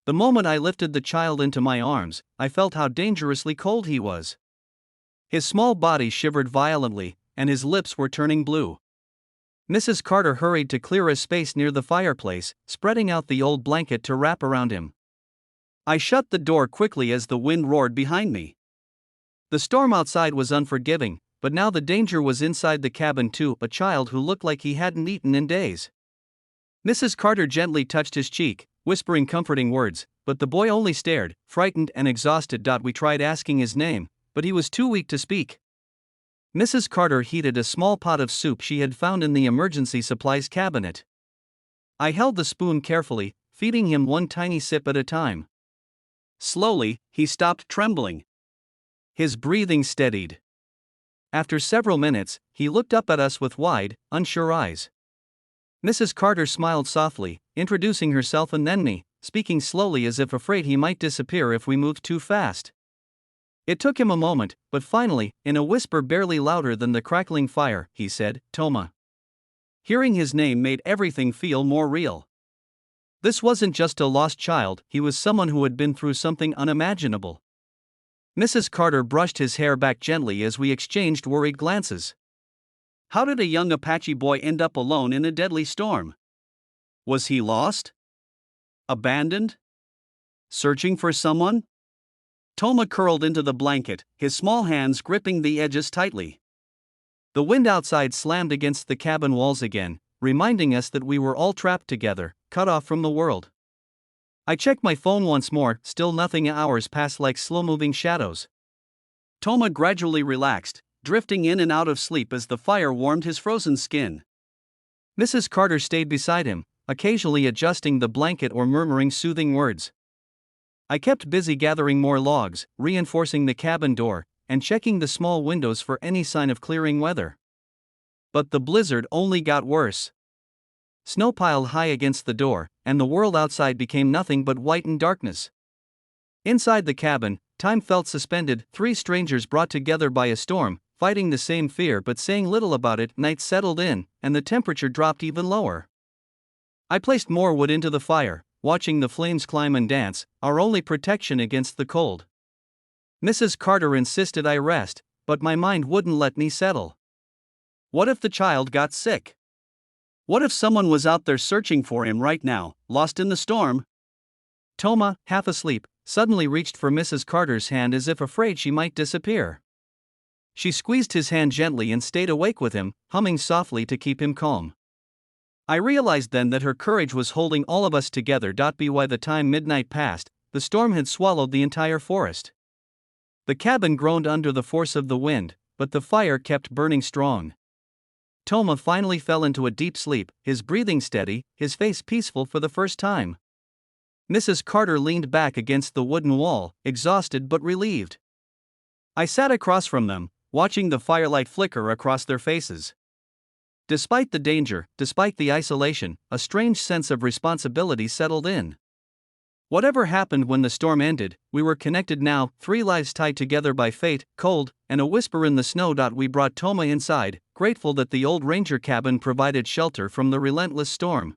The moment I lifted the child into my arms, I felt how dangerously cold he was. His small body shivered violently, and his lips were turning blue. Mrs. Carter hurried to clear a space near the fireplace, spreading out the old blanket to wrap around him. I shut the door quickly as the wind roared behind me. The storm outside was unforgiving, but now the danger was inside the cabin too, a child who looked like he hadn't eaten in days. Mrs. Carter gently touched his cheek, whispering comforting words, but the boy only stared, frightened and exhausted. We tried asking his name, but he was too weak to speak. Mrs. Carter heated a small pot of soup she had found in the emergency supplies cabinet. I held the spoon carefully, feeding him one tiny sip at a time. Slowly, he stopped trembling. His breathing steadied. After several minutes, he looked up at us with wide, unsure eyes. Mrs. Carter smiled softly, introducing herself and then me, speaking slowly as if afraid he might disappear if we moved too fast. It took him a moment, but finally, in a whisper barely louder than the crackling fire, he said, "Toma." Hearing his name made everything feel more real. This wasn't just a lost child, he was someone who had been through something unimaginable. Mrs. Carter brushed his hair back gently as we exchanged worried glances. How did a young Apache boy end up alone in a deadly storm? Was he lost? Abandoned? Searching for someone? Toma curled into the blanket, his small hands gripping the edges tightly. The wind outside slammed against the cabin walls again, reminding us that we were all trapped together, cut off from the world. I checked my phone once more, still nothing. Hours passed like slow-moving shadows. Toma gradually relaxed, drifting in and out of sleep as the fire warmed his frozen skin. Mrs. Carter stayed beside him, occasionally adjusting the blanket or murmuring soothing words. I kept busy gathering more logs, reinforcing the cabin door, and checking the small windows for any sign of clearing weather. But the blizzard only got worse. Snow piled high against the door, and the world outside became nothing but whitened darkness. Inside the cabin, time felt suspended. 3 strangers brought together by a storm, fighting the same fear but saying little about it. Night settled in, and the temperature dropped even lower. I placed more wood into the fire, watching the flames climb and dance, our only protection against the cold. Mrs. Carter insisted I rest, but my mind wouldn't let me settle. What if the child got sick? What if someone was out there searching for him right now, lost in the storm? Toma, half asleep, suddenly reached for Mrs. Carter's hand as if afraid she might disappear. She squeezed his hand gently and stayed awake with him, humming softly to keep him calm. I realized then that her courage was holding all of us together. By the time midnight passed, the storm had swallowed the entire forest. The cabin groaned under the force of the wind, but the fire kept burning strong. Toma finally fell into a deep sleep, his breathing steady, his face peaceful for the first time. Mrs. Carter leaned back against the wooden wall, exhausted but relieved. I sat across from them, watching the firelight flicker across their faces. Despite the danger, despite the isolation, a strange sense of responsibility settled in. Whatever happened when the storm ended, we were connected now, 3 lives tied together by fate, cold, and a whisper in the snow. We brought Toma inside, grateful that the old ranger cabin provided shelter from the relentless storm.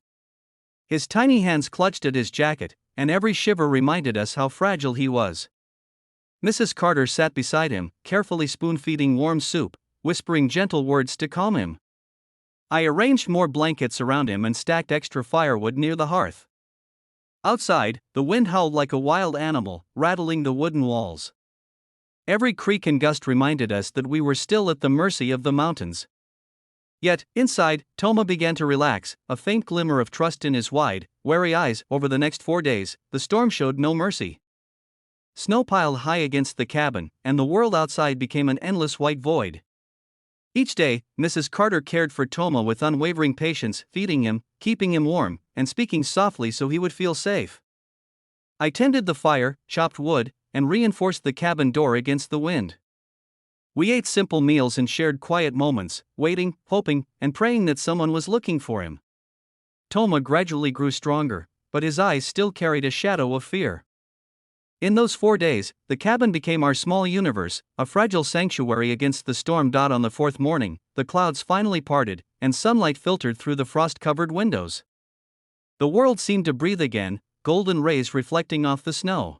His tiny hands clutched at his jacket, and every shiver reminded us how fragile he was. Mrs. Carter sat beside him, carefully spoon-feeding warm soup, whispering gentle words to calm him. I arranged more blankets around him and stacked extra firewood near the hearth. Outside, the wind howled like a wild animal, rattling the wooden walls. Every creak and gust reminded us that we were still at the mercy of the mountains. Yet, inside, Toma began to relax, a faint glimmer of trust in his wide, wary eyes. Over the next 4 days, the storm showed no mercy. Snow piled high against the cabin, and the world outside became an endless white void. Each day, Mrs. Carter cared for Toma with unwavering patience, feeding him, keeping him warm, and speaking softly so he would feel safe. I tended the fire, chopped wood, and reinforced the cabin door against the wind. We ate simple meals and shared quiet moments, waiting, hoping, and praying that someone was looking for him. Toma gradually grew stronger, but his eyes still carried a shadow of fear. In those 4 days, the cabin became our small universe, a fragile sanctuary against the storm. On the 4th morning, the clouds finally parted, and sunlight filtered through the frost-covered windows. The world seemed to breathe again, golden rays reflecting off the snow.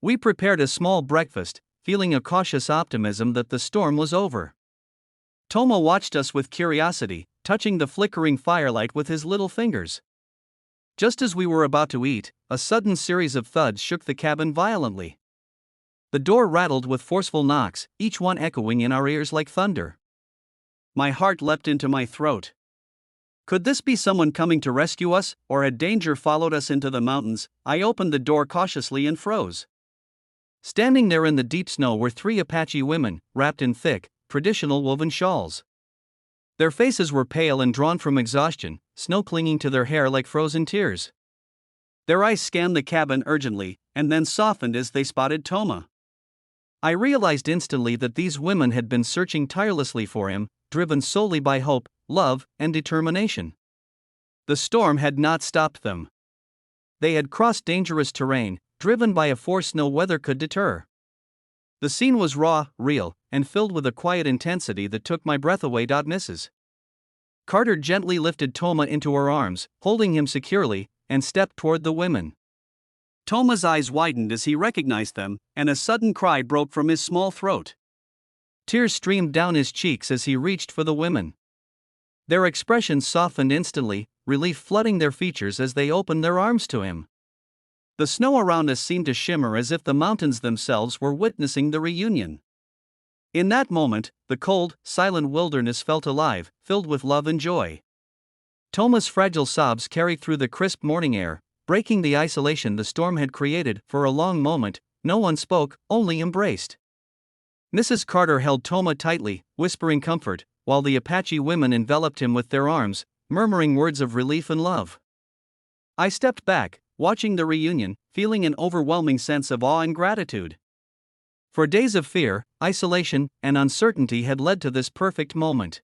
We prepared a small breakfast, feeling a cautious optimism that the storm was over. Toma watched us with curiosity, touching the flickering firelight with his little fingers. Just as we were about to eat, a sudden series of thuds shook the cabin violently. The door rattled with forceful knocks, each one echoing in our ears like thunder. My heart leapt into my throat. Could this be someone coming to rescue us, or had danger followed us into the mountains? I opened the door cautiously and froze. Standing there in the deep snow were 3 Apache women, wrapped in thick, traditional woven shawls. Their faces were pale and drawn from exhaustion, snow clinging to their hair like frozen tears. Their eyes scanned the cabin urgently, and then softened as they spotted Toma. I realized instantly that these women had been searching tirelessly for him, driven solely by hope, love, and determination. The storm had not stopped them. They had crossed dangerous terrain, driven by a force no weather could deter. The scene was raw, real, and filled with a quiet intensity that took my breath away. Mrs. Carter gently lifted Toma into her arms, holding him securely, and stepped toward the women. Toma's eyes widened as he recognized them, and a sudden cry broke from his small throat. Tears streamed down his cheeks as he reached for the women. Their expressions softened instantly, relief flooding their features as they opened their arms to him. The snow around us seemed to shimmer as if the mountains themselves were witnessing the reunion. In that moment, the cold, silent wilderness felt alive, filled with love and joy. Toma's fragile sobs carried through the crisp morning air, breaking the isolation the storm had created. For a long moment, no one spoke, only embraced. Mrs. Carter held Toma tightly, whispering comfort, while the Apache women enveloped him with their arms, murmuring words of relief and love. I stepped back, watching the reunion, feeling an overwhelming sense of awe and gratitude. For days of fear, isolation, and uncertainty had led to this perfect moment.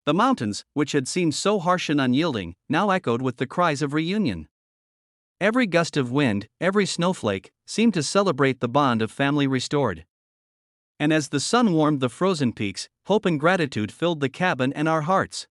The mountains, which had seemed so harsh and unyielding, now echoed with the cries of reunion. Every gust of wind, every snowflake, seemed to celebrate the bond of family restored. And as the sun warmed the frozen peaks, hope and gratitude filled the cabin and our hearts.